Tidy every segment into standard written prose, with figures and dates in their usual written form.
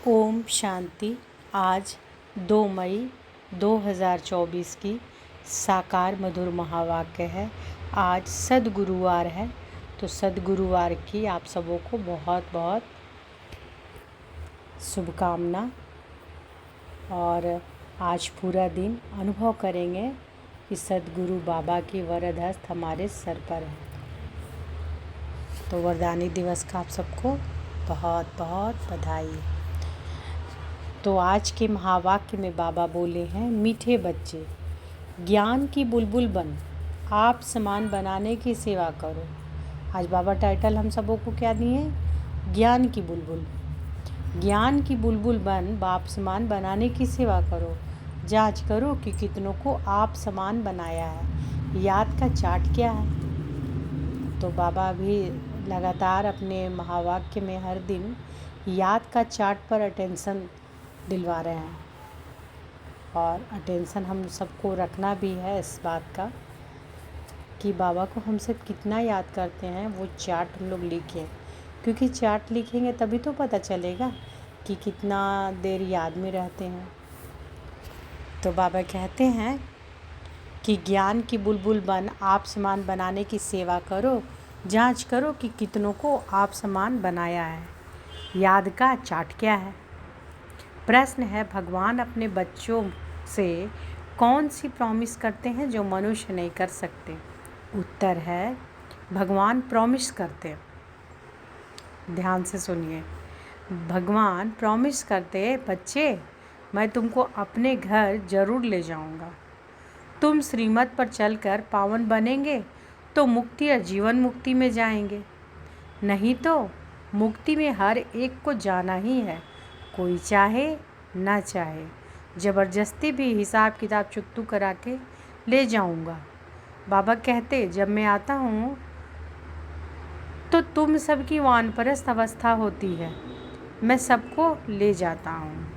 ओम शांति। आज 2 मई 2024 की साकार मधुर महावाक्य है। आज सद्गुरुवार है, तो सद्गुरुवार की आप सबों को बहुत बहुत शुभकामना। और आज पूरा दिन अनुभव करेंगे कि सद्गुरु बाबा की वरद हस्त हमारे सर पर है। तो वरदानी दिवस का आप सबको बहुत बहुत बधाई। तो आज के महावाक्य में बाबा बोले हैं, मीठे बच्चे ज्ञान की बुलबुल बन, आप समान बनाने की सेवा करो। आज बाबा टाइटल हम सबों को क्या दिए हैं? ज्ञान की बुलबुल। ज्ञान की बुलबुल बन, बाप समान बनाने की सेवा करो। जांच करो कि कितनों को आप समान बनाया है। याद का चार्ट क्या है? तो बाबा भी लगातार अपने महावाक्य में हर दिन याद का चार्ट पर अटेंशन दिलवा रहे हैं। और अटेंशन हम सबको रखना भी है इस बात का कि बाबा को हम सब कितना याद करते हैं, वो चार्ट हम लोग लिखें। क्योंकि चार्ट लिखेंगे तभी तो पता चलेगा कि कितना देर याद में रहते हैं। तो बाबा कहते हैं कि ज्ञान की बुलबुल बन, आप समान बनाने की सेवा करो। जांच करो कि कितनों को आप समान बनाया है। याद का चार्ट क्या है? प्रश्न है, भगवान अपने बच्चों से कौन सी प्रॉमिस करते हैं जो मनुष्य नहीं कर सकते? उत्तर है, भगवान प्रॉमिस करते। ध्यान से सुनिए। भगवान प्रॉमिस करते, बच्चे मैं तुमको अपने घर जरूर ले जाऊंगा। तुम श्रीमत पर चलकर पावन बनेंगे तो मुक्ति और जीवन मुक्ति में जाएंगे, नहीं तो मुक्ति में हर एक को जाना ही है, कोई चाहे ना चाहे। ज़बरदस्ती भी हिसाब किताब चुकतू करा के ले जाऊंगा। बाबा कहते, जब मैं आता हूँ तो तुम सबकी वानप्रस्थ अवस्था होती है, मैं सबको ले जाता हूँ।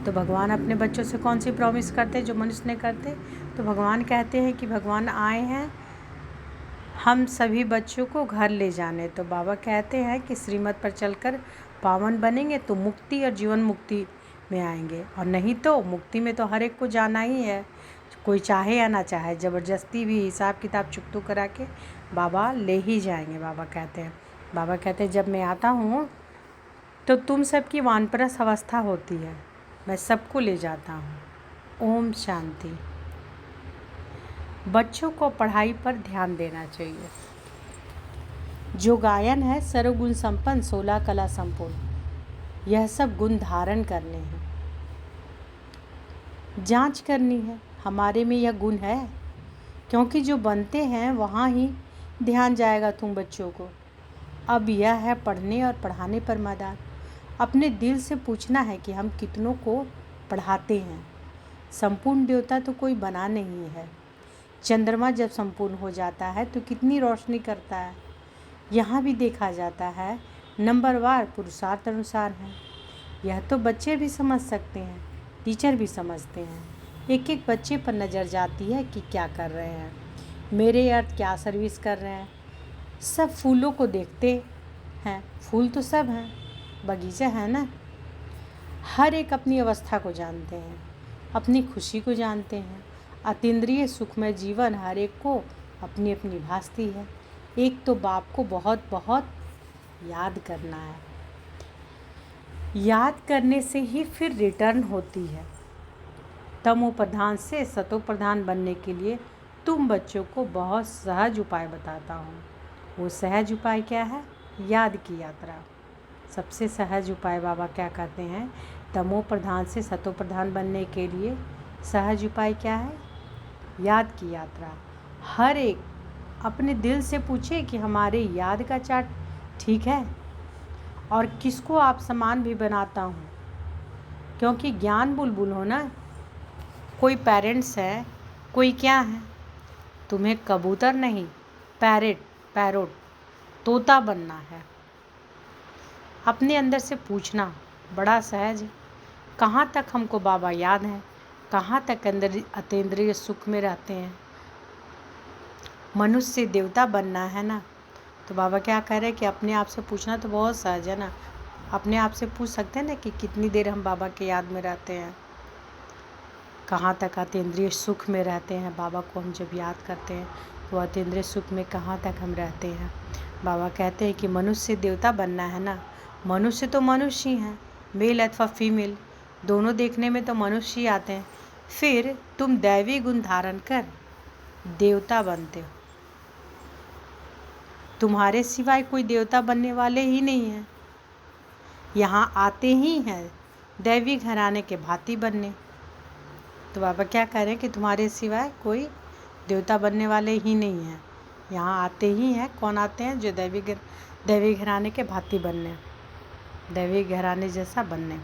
तो भगवान अपने बच्चों से कौन सी प्रॉमिस करते जो मनुष्य नहीं करते? तो भगवान कहते हैं कि भगवान आए हैं हम सभी बच्चों को घर ले जाने। तो बाबा कहते हैं कि श्रीमत पर चलकर पावन बनेंगे तो मुक्ति और जीवन मुक्ति में आएंगे, और नहीं तो मुक्ति में तो हर एक को जाना ही है, कोई चाहे या ना चाहे। ज़बरदस्ती भी हिसाब किताब चुकतू करा के बाबा ले ही जाएंगे। बाबा कहते हैं जब मैं आता हूँ तो तुम सबकी वानप्रस्थ अवस्था होती है, मैं सबको ले जाता हूँ। ओम शांति। बच्चों को पढ़ाई पर ध्यान देना चाहिए। जो गायन है सर्वगुण संपन्न 16 कला संपूर्ण, यह सब गुण धारण करने हैं। जांच करनी है हमारे में यह गुण है, क्योंकि जो बनते हैं वहाँ ही ध्यान जाएगा तुम बच्चों को। अब यह है पढ़ने और पढ़ाने पर मैदान। अपने दिल से पूछना है कि हम कितनों को पढ़ाते हैं। संपूर्ण देवता तो कोई बना नहीं है। चंद्रमा जब संपूर्ण हो जाता है तो कितनी रोशनी करता है, यहाँ भी देखा जाता है। नंबरवार पुरुषार्थ अनुसार है। यह तो बच्चे भी समझ सकते हैं, टीचर भी समझते हैं। एक एक बच्चे पर नज़र जाती है कि क्या कर रहे हैं, मेरे अर्थ क्या सर्विस कर रहे हैं। सब फूलों को देखते हैं, फूल तो सब हैं, बगीचा है ना। हर एक अपनी अवस्था को जानते हैं, अपनी खुशी को जानते हैं। अतीन्द्रिय सुखमय जीवन हर एक को अपनी अपनी भासती है। एक तो बाप को बहुत बहुत याद करना है। याद करने से ही फिर रिटर्न होती है। तमो प्रधान से सतो प्रधान बनने के लिए तुम बच्चों को बहुत सहज उपाय बताता हूँ। वो सहज उपाय क्या है? याद की यात्रा। सबसे सहज उपाय बाबा क्या कहते हैं? तमो प्रधान से सतो प्रधान बनने के लिए सहज उपाय क्या है? याद की यात्रा। हर एक अपने दिल से पूछे कि हमारे याद का चार्ट ठीक है, और किसको आप समान भी बनाता हूँ। क्योंकि ज्ञान बुलबुल हो ना, कोई पेरेंट्स है, कोई क्या है। तुम्हें कबूतर नहीं, पैरोट तोता बनना है। अपने अंदर से पूछना बड़ा सहज है। कहाँ तक हमको बाबा याद हैं, कहाँ तक अंदर अतीन्द्रिय सुख में रहते हैं। मनुष्य से देवता बनना है ना, तो बाबा क्या कह रहे हैं कि अपने आप से पूछना तो बहुत सहज है ना। अपने आप से पूछ सकते हैं ना कि कितनी देर हम बाबा के याद में रहते हैं, कहाँ तक अतीन्द्रिय सुख में रहते हैं। बाबा को हम जब याद करते हैं तो अतीन्द्रिय सुख में कहाँ तक हम रहते हैं। बाबा कहते हैं कि मनुष्य से देवता बनना है ना, मनुष्य तो मनुष्य ही हैं, मेल अथवा फीमेल दोनों देखने में तो मनुष्य ही आते हैं। फिर तुम दैवी गुण धारण कर देवता बनते हो। तुम्हारे सिवाय कोई देवता बनने वाले ही नहीं हैं। यहाँ आते ही हैं दैवी घराने के भांति बनने। तो बाबा क्या कह रहे हैं कि तुम्हारे सिवाय कोई देवता बनने वाले ही नहीं हैं। यहाँ आते ही हैं, कौन आते हैं? जो दैवी घराने के भांति बनने, दैवी घराने जैसा बनने।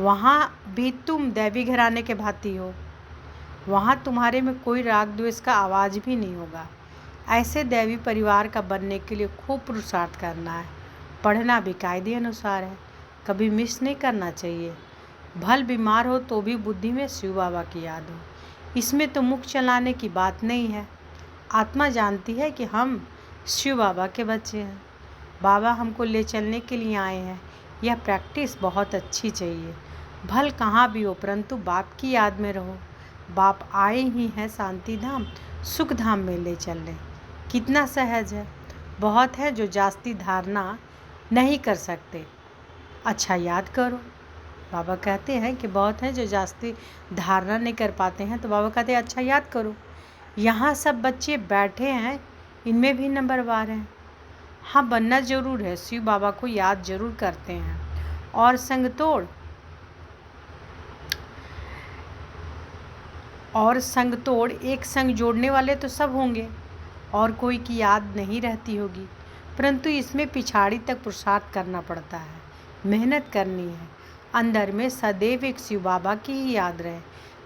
वहाँ भी तुम दैवी घराने के भांति हो। वहाँ तुम्हारे में कोई राग द्वेष का आवाज़ भी नहीं होगा। ऐसे दैवी परिवार का बनने के लिए खूब पुरुषार्थ करना है। पढ़ना भी कायदे अनुसार है, कभी मिस नहीं करना चाहिए। भल बीमार हो तो भी बुद्धि में शिव बाबा की याद हो। इसमें तो मुख चलाने की बात नहीं है। आत्मा जानती है कि हम शिव बाबा के बच्चे हैं। बाबा हमको ले चलने के लिए आए हैं। यह प्रैक्टिस बहुत अच्छी चाहिए। भल कहाँ भी हो परंतु बाप की याद में रहो। बाप आए ही हैं शांति धाम, सुख धाम में ले चलने। कितना सहज है। बहुत है जो जास्ती धारणा नहीं कर सकते। अच्छा याद करो। बाबा कहते हैं कि बहुत है जो जास्ती धारणा नहीं कर पाते हैं, तो बाबा कहते हैं अच्छा याद करो। यहाँ सब बच्चे बैठे हैं, इनमें भी नंबरवार हैं। हाँ, बनना ज़रूर है। शिव बाबा को याद ज़रूर करते हैं। और संग तोड़ एक संग जोड़ने वाले तो सब होंगे और कोई की याद नहीं रहती होगी, परंतु इसमें पिछाड़ी तक पुरुषार्थ करना पड़ता है, मेहनत करनी है। अंदर में सदैव एक शिव बाबा की ही याद रहे।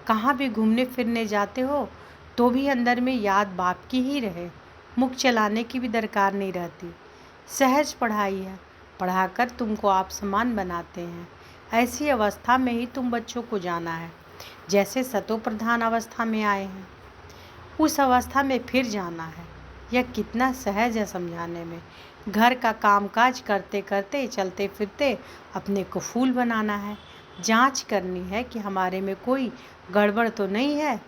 कहाँ भी घूमने फिरने जाते हो तो भी अंदर में याद बाप की ही रहे। मुख चलाने की भी दरकार नहीं रहती। सहज पढ़ाई है, पढ़ाकर तुमको आप समान बनाते हैं। ऐसी अवस्था में ही तुम बच्चों को जाना है। जैसे सतो प्रधान अवस्था में आए हैं, उस अवस्था में फिर जाना है। यह कितना सहज है समझाने में। घर का कामकाज करते करते चलते फिरते अपने को फूल बनाना है। जांच करनी है कि हमारे में कोई गड़बड़ तो नहीं है।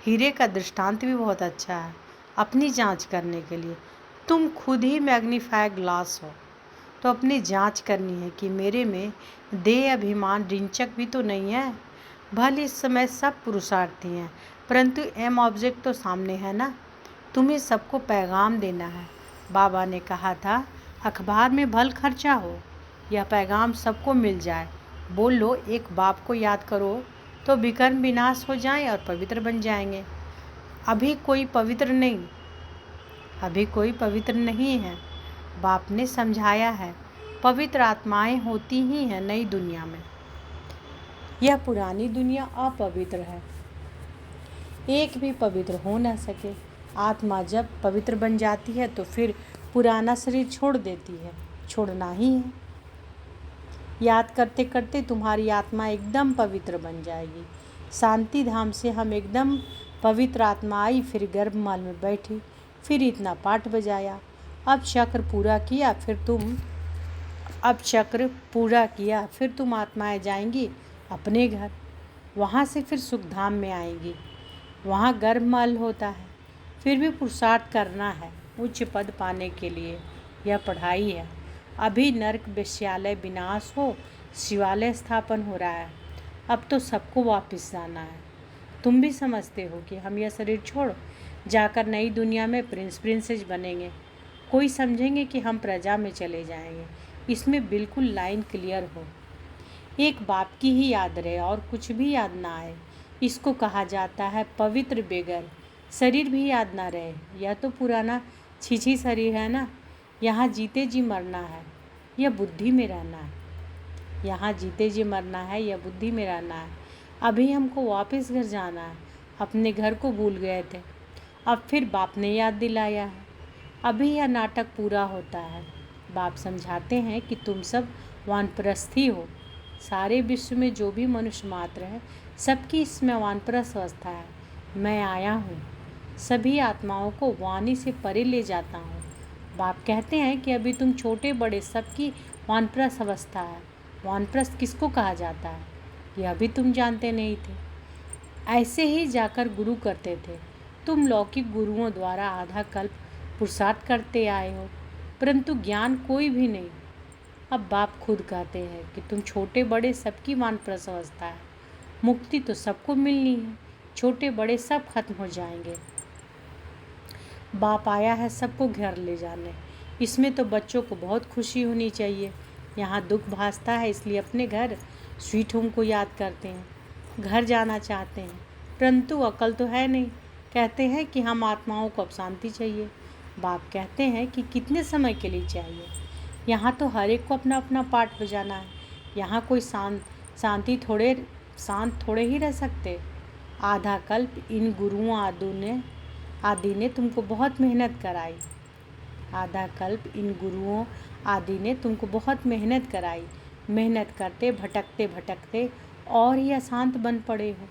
हीरे का दृष्टांत भी बहुत अच्छा है अपनी जांच करने के लिए। तुम खुद ही मैग्नीफाई ग्लास हो, तो अपनी जांच करनी है कि मेरे में देह अभिमान रिंचक भी तो नहीं है। भले इस समय सब पुरुषार्थी हैं, परंतु एम ऑब्जेक्ट तो सामने है ना। तुम्हें सबको पैगाम देना है। बाबा ने कहा था अखबार में भल खर्चा हो, यह पैगाम सबको मिल जाए। बोल लो एक बाप को याद करो तो विकर्म विनाश हो जाएं और पवित्र बन जाएंगे। अभी कोई पवित्र नहीं है। बाप ने समझाया है, पवित्र आत्माएं होती ही हैं नई दुनिया में। यह पुरानी दुनिया अपवित्र है, एक भी पवित्र हो न सके। आत्मा जब पवित्र बन जाती है तो फिर पुराना शरीर छोड़ देती है, छोड़ना ही है। याद करते करते तुम्हारी आत्मा एकदम पवित्र बन जाएगी। शांति धाम से हम एकदम पवित्र आत्मा आई, फिर गर्भमाल में बैठी, फिर इतना पाठ बजाया। अब चक्र पूरा किया, फिर तुम आत्माएं जाएंगी अपने घर। वहाँ से फिर सुख धाम में आएंगी। वहाँ गर्भमाल होता है, फिर भी पुरुषार्थ करना है उच्च पद पाने के लिए। यह पढ़ाई है। अभी नरक वेश्यालय विनाश हो, शिवालय स्थापन हो रहा है। अब तो सबको वापस जाना है। तुम भी समझते हो कि हम यह शरीर छोड़ जाकर नई दुनिया में प्रिंसेस बनेंगे। कोई समझेंगे कि हम प्रजा में चले जाएंगे। इसमें बिल्कुल लाइन क्लियर हो। एक बाप की ही याद रहे और कुछ भी याद ना आए। इसको कहा जाता है पवित्र बेगर। शरीर भी याद ना रहे, यह तो पुराना छीछी शरीर है ना। यहाँ जीते जी मरना है, यह बुद्धि में रहना है। यहाँ जीते जी मरना है, यह बुद्धि में रहना है। अभी हमको वापस घर जाना है। अपने घर को भूल गए थे, अब फिर बाप ने याद दिलाया है। अभी यह नाटक पूरा होता है। बाप समझाते हैं कि तुम सब वानप्रस्थी हो। सारे विश्व में जो भी मनुष्य मात्र है, सबकी इसमें वानप्रस्थ अवस्था है। मैं आया हूँ, सभी आत्माओं को वाणी से परे ले जाता हूँ। बाप कहते हैं कि अभी तुम छोटे बड़े सबकी वानप्रस्थ अवस्था है। वानप्रस्थ किसको कहा जाता है यह भी तुम जानते नहीं थे। ऐसे ही जाकर गुरु करते थे। तुम लौकिक गुरुओं द्वारा आधा कल्प पुरुषार्थ करते आए हो, परंतु ज्ञान कोई भी नहीं। अब बाप खुद कहते हैं कि तुम छोटे बड़े सबकी वानप्रस्थ अवस्था है। मुक्ति तो सबको मिलनी है, छोटे बड़े सब खत्म हो जाएंगे। बाप आया है सबको घर ले जाने। इसमें तो बच्चों को बहुत खुशी होनी चाहिए। यहाँ दुख भासता है, इसलिए अपने घर स्वीट होम को याद करते हैं, घर जाना चाहते हैं, परंतु अकल तो है नहीं। कहते हैं कि हम आत्माओं को अब शांति चाहिए। बाप कहते हैं कि कितने समय के लिए चाहिए। यहाँ तो हर एक को अपना अपना पाठ बजाना है। यहाँ कोई शांत थोड़े ही रह सकते। आधा कल्प इन गुरुओं आदि ने तुमको बहुत मेहनत कराई। आधा कल्प इन गुरुओं आदि ने तुमको बहुत मेहनत कराई। मेहनत करते भटकते भटकते और ही अशांत बन पड़े हो।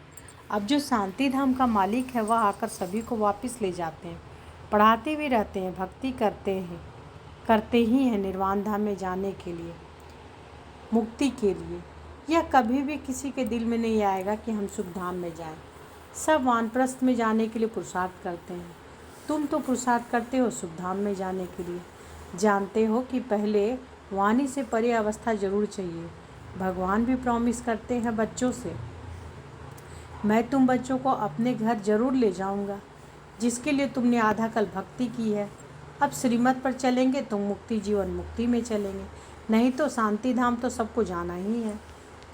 अब जो शांति धाम का मालिक है वह आकर सभी को वापस ले जाते हैं, पढ़ाते भी रहते हैं, भक्ति करते ही हैं निर्वाण धाम में जाने के लिए, मुक्ति के लिए। यह कभी भी किसी के दिल में नहीं आएगा कि हम सुख धाम में जाएं। सब वानप्रस्थ में जाने के लिए पुरुषार्थ करते हैं। तुम तो पुरुषार्थ करते हो सुख धाम में जाने के लिए। जानते हो कि पहले वाणी से परे अवस्था जरूर चाहिए। भगवान भी प्रॉमिस करते हैं बच्चों से, मैं तुम बच्चों को अपने घर जरूर ले जाऊंगा, जिसके लिए तुमने आधा कल भक्ति की है। अब श्रीमत पर चलेंगे तो मुक्ति जीवन मुक्ति में चलेंगे, नहीं तो शांति धाम तो सबको जाना ही है।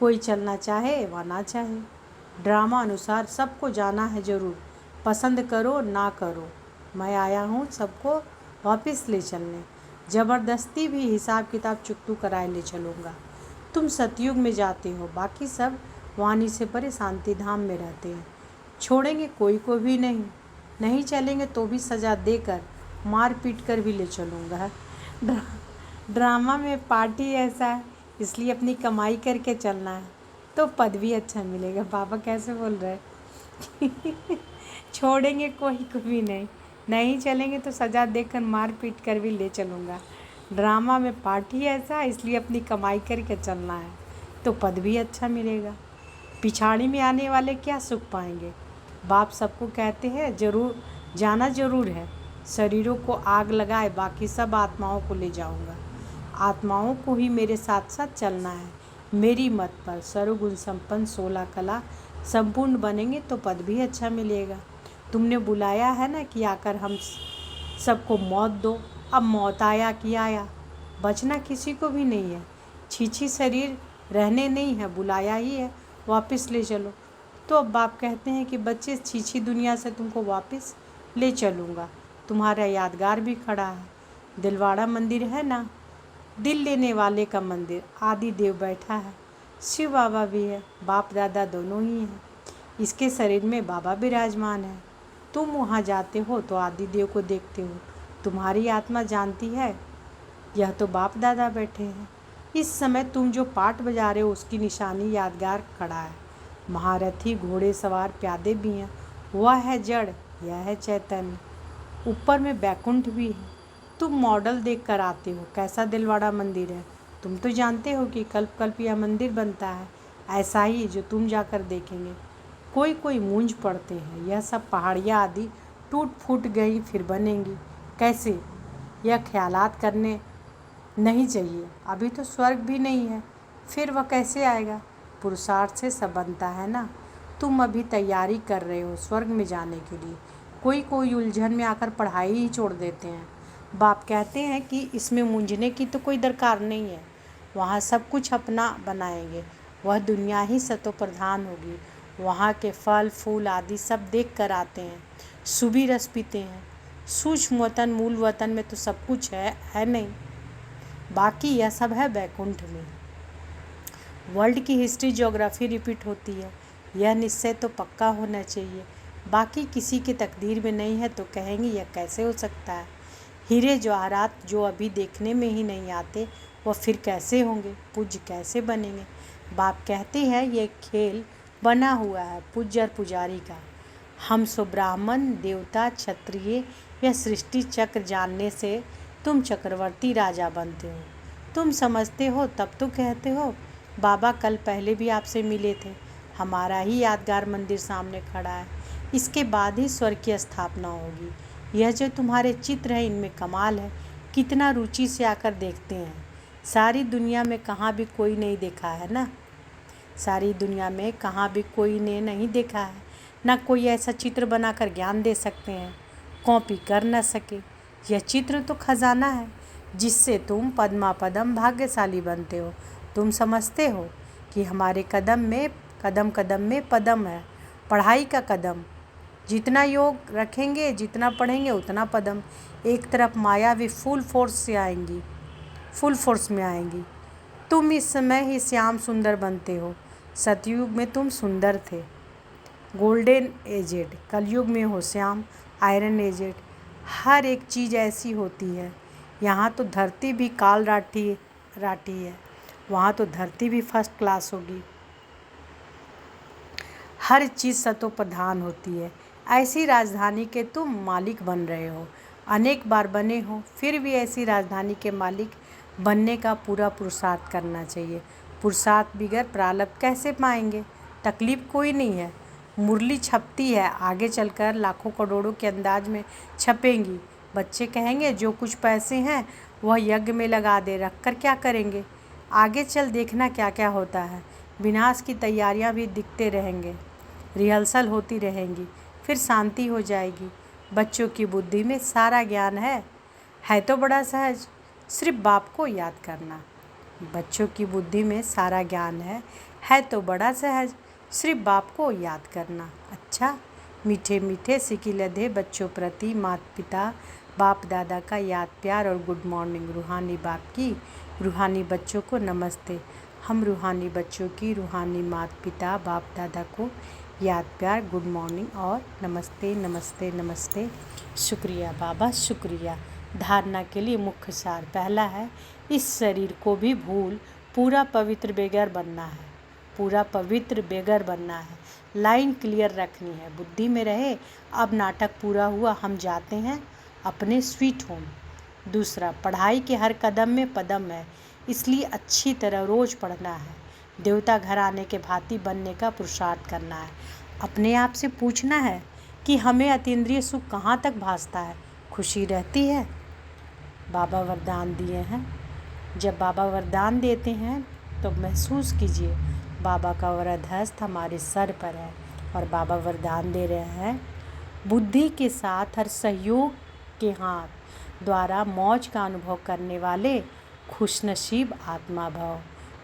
कोई चलना चाहे व ना चाहे। ड्रामा अनुसार सबको जाना है जरूर, पसंद करो ना करो। मैं आया हूँ सबको वापस ले चलने। ज़बरदस्ती भी हिसाब किताब चुकतू कराए ले चलूँगा। तुम सतयुग में जाते हो, बाकी सब वाणी से परे शांति धाम में रहते हैं। छोड़ेंगे कोई को भी नहीं चलेंगे तो भी सज़ा देकर मार पीट कर भी ले चलूँगा। ड्रामा में पार्टी ऐसा है, इसलिए अपनी कमाई करके चलना है तो पद भी अच्छा मिलेगा। बाबा कैसे बोल रहे हैं छोड़ेंगे कोई को भी नहीं चलेंगे तो सज़ा देकर मार पीट कर भी ले चलूँगा। ड्रामा में पार्टी ऐसा, इसलिए अपनी कमाई करके चलना है तो पद भी अच्छा मिलेगा। पिछाड़ी में आने वाले क्या सुख पाएंगे। बाप सबको कहते हैं जाना जरूर है। शरीरों को आग लगाए, बाकी सब आत्माओं को ले जाऊंगा। आत्माओं को ही मेरे साथ साथ चलना है। मेरी मत पर सर्वगुण संपन्न 16 कला संपूर्ण बनेंगे तो पद भी अच्छा मिलेगा। तुमने बुलाया है ना कि आकर हम सबको मौत दो। अब मौत आया कि आया, बचना किसी को भी नहीं है। छीछी शरीर रहने नहीं है, बुलाया ही है, वापस ले चलो। तो अब बाप कहते हैं कि बच्चे छीछी दुनिया से तुमको वापस ले चलूँगा। तुम्हारा यादगार भी खड़ा है, दिलवाड़ा मंदिर है ना, दिल लेने वाले का मंदिर। आदि देव बैठा है, शिव बाबा भी है, बाप दादा दोनों ही हैं। इसके शरीर में बाबा विराजमान है। तुम वहाँ जाते हो तो आदि देव को देखते हो। तुम्हारी आत्मा जानती है यह तो बाप दादा बैठे हैं। इस समय तुम जो पाठ बजा रहे हो उसकी निशानी यादगार खड़ा है। महारथी घोड़े सवार प्यादे भी हैं। वह है जड़, यह है चैतन्य। ऊपर में बैकुंठ भी है। तुम मॉडल देख कर आते हो कैसा दिलवाड़ा मंदिर है। तुम तो जानते हो कि कल्प कल्प यह मंदिर बनता है, ऐसा ही जो तुम जाकर देखेंगे। कोई मूंझ पड़ते हैं, यह सब पहाड़ियाँ आदि टूट फूट गई फिर बनेंगी कैसे, यह ख्यालात करने नहीं चाहिए। अभी तो स्वर्ग भी नहीं है, फिर वह कैसे आएगा। पुरुषार्थ से सब बनता है ना। तुम अभी तैयारी कर रहे हो स्वर्ग में जाने के लिए। कोई उलझन में आकर पढ़ाई ही छोड़ देते हैं। बाप कहते हैं कि इसमें मूंझने की तो कोई दरकार नहीं है। वहाँ सब कुछ अपना बनाएंगे। वह दुनिया ही सतो प्रधान होगी। वहाँ के फल फूल आदि सब देख कर आते हैं, सुबी रस पीते हैं। सूक्ष्म वतन मूल वतन में तो सब कुछ है नहीं, बाकी यह सब है बैकुंठ में। वर्ल्ड की हिस्ट्री ज्योग्राफी रिपीट होती है, यह निश्चय तो पक्का होना चाहिए। बाकी किसी की तकदीर में नहीं है तो कहेंगे यह कैसे हो सकता है। हीरे जवाहरात जो अभी देखने में ही नहीं आते वह फिर कैसे होंगे, पूज्य कैसे बनेंगे। बाप कहते हैं यह खेल बना हुआ है पूज्य और पुजारी का। हम सो ब्राह्मण देवता क्षत्रिय यह सृष्टि चक्र जानने से तुम चक्रवर्ती राजा बनते हो। तुम समझते हो तब तो कहते हो बाबा कल पहले भी आपसे मिले थे। हमारा ही यादगार मंदिर सामने खड़ा है। इसके बाद ही स्वर्ग की स्थापना होगी। यह जो तुम्हारे चित्र हैं इनमें कमाल है। कितना रुचि से आकर देखते हैं। सारी दुनिया में कहाँ भी कोई नहीं देखा है ना। सारी दुनिया में कहाँ भी कोई ने नहीं देखा है ना। कोई ऐसा चित्र बनाकर ज्ञान दे सकते हैं, कॉपी कर न सके। यह चित्र तो खजाना है जिससे तुम पद्मा पदम भाग्यशाली बनते हो। तुम समझते हो कि हमारे कदम कदम में पदम है। पढ़ाई का कदम, जितना योग रखेंगे, जितना पढ़ेंगे उतना पदम। एक तरफ माया भी फुल फोर्स में आएंगी। तुम इस समय ही श्याम सुंदर बनते हो। सतयुग में तुम सुंदर थे, गोल्डन एजेड। कलयुग में हो श्याम, आयरन एजेड। हर एक चीज़ ऐसी होती है। यहाँ तो धरती भी काल राठी है, वहाँ तो धरती भी फर्स्ट क्लास होगी। हर चीज़ सतो प्रधान होती है। ऐसी राजधानी के तुम मालिक बन रहे हो। अनेक बार बने हो, फिर भी ऐसी राजधानी के मालिक बनने का पूरा पुरुषार्थ करना चाहिए। पुरुषार्थ बिगैर प्रारब्ध कैसे पाएंगे। तकलीफ कोई नहीं है। मुरली छपती है, आगे चलकर लाखों करोड़ों के अंदाज में छपेंगी। बच्चे कहेंगे जो कुछ पैसे हैं वह यज्ञ में लगा दे, रख कर क्या करेंगे। आगे चल देखना क्या क्या होता है। विनाश की तैयारियां भी दिखते रहेंगे, रिहर्सल होती रहेंगी, फिर शांति हो जाएगी। बच्चों की बुद्धि में सारा ज्ञान है तो बड़ा सहज, सिर्फ बाप को याद करना। बच्चों की बुद्धि में सारा ज्ञान है तो बड़ा सहज, सिर्फ बाप को याद करना। अच्छा, मीठे मीठे सिकी लधे बच्चों प्रति माता पिता बाप दादा का याद प्यार और गुड मॉर्निंग। रूहानी बाप की रूहानी बच्चों को नमस्ते। हम रूहानी बच्चों की रूहानी माता पिता बाप दादा को याद प्यार, गुड मॉर्निंग और नमस्ते नमस्ते नमस्ते। शुक्रिया बाबा, शुक्रिया। धारणा के लिए मुख्य सार पहला है, इस शरीर को भी भूल पूरा पवित्र बेगर बनना है। पूरा पवित्र बेगर बनना है। लाइन क्लियर रखनी है, बुद्धि में रहे अब नाटक पूरा हुआ, हम जाते हैं अपने स्वीट होम। दूसरा, पढ़ाई के हर कदम में पदम है, इसलिए अच्छी तरह रोज़ पढ़ना है। देवता घर आने के भांति बनने का पुरुषार्थ करना है। अपने आप से पूछना है कि हमें अतीन्द्रिय सुख कहाँ तक भासता है, खुशी रहती है। बाबा वरदान दिए हैं। जब बाबा वरदान देते हैं तो महसूस कीजिए बाबा का वरद हस्त हमारे सर पर है और बाबा वरदान दे रहे हैं, बुद्धि के साथ हर सहयोग के हाथ द्वारा मौज का अनुभव करने वाले खुशनसीब आत्मा भव।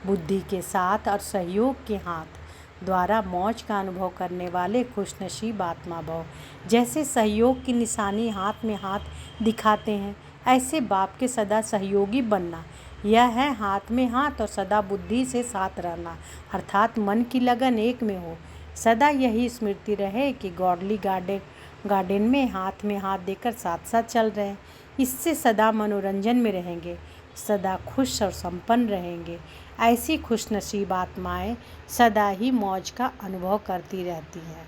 बुद्धि के साथ और सहयोग के हाथ द्वारा मौज का अनुभव करने वाले खुशनसीब आत्मा भव। जैसे सहयोग की निशानी हाथ में हाथ दिखाते हैं, ऐसे बाप के सदा सहयोगी बनना। यह है हाथ में हाथ और सदा बुद्धि से साथ रहना, अर्थात मन की लगन एक में हो। सदा यही स्मृति रहे कि गॉडली गार्डन में हाथ देकर साथ साथ चल रहे हैं। इससे सदा मनोरंजन में रहेंगे, सदा खुश और संपन्न रहेंगे। ऐसी खुशनसीब आत्माएं सदा ही मौज का अनुभव करती रहती हैं।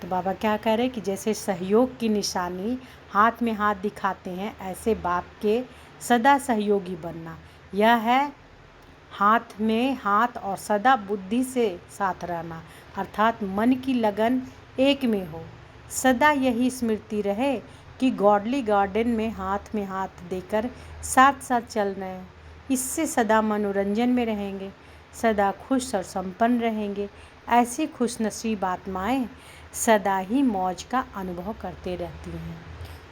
तो बाबा क्या कह रहे हैं कि जैसे सहयोग की निशानी हाथ में हाथ दिखाते हैं, ऐसे बाप के सदा सहयोगी बनना। यह है हाथ में हाथ और सदा बुद्धि से साथ रहना, अर्थात मन की लगन एक में हो। सदा यही स्मृति रहे कि गॉडली गार्डन में हाथ देकर साथ साथ चल रहे हैं। इससे सदा मनोरंजन में रहेंगे, सदा खुश और संपन्न रहेंगे। ऐसी खुशनसीब आत्माएं सदा ही मौज का अनुभव करते रहती हैं।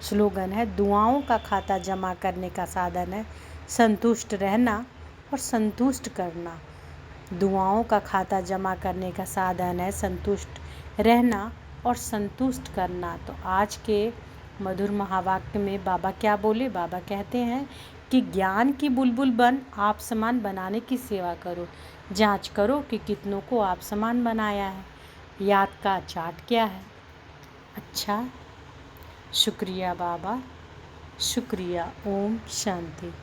स्लोगन है, दुआओं का खाता जमा करने का साधन है संतुष्ट रहना और संतुष्ट करना। दुआओं का खाता जमा करने का साधन है संतुष्ट रहना और संतुष्ट करना। तो आज के मधुर महावाक्य में बाबा क्या बोले। बाबा कहते हैं कि ज्ञान की बुलबुल बन आप समान बनाने की सेवा करो। जांच करो कि कितनों को आप समान बनाया है। याद का चार्ट क्या है। अच्छा, शुक्रिया बाबा, शुक्रिया। ओम शांति।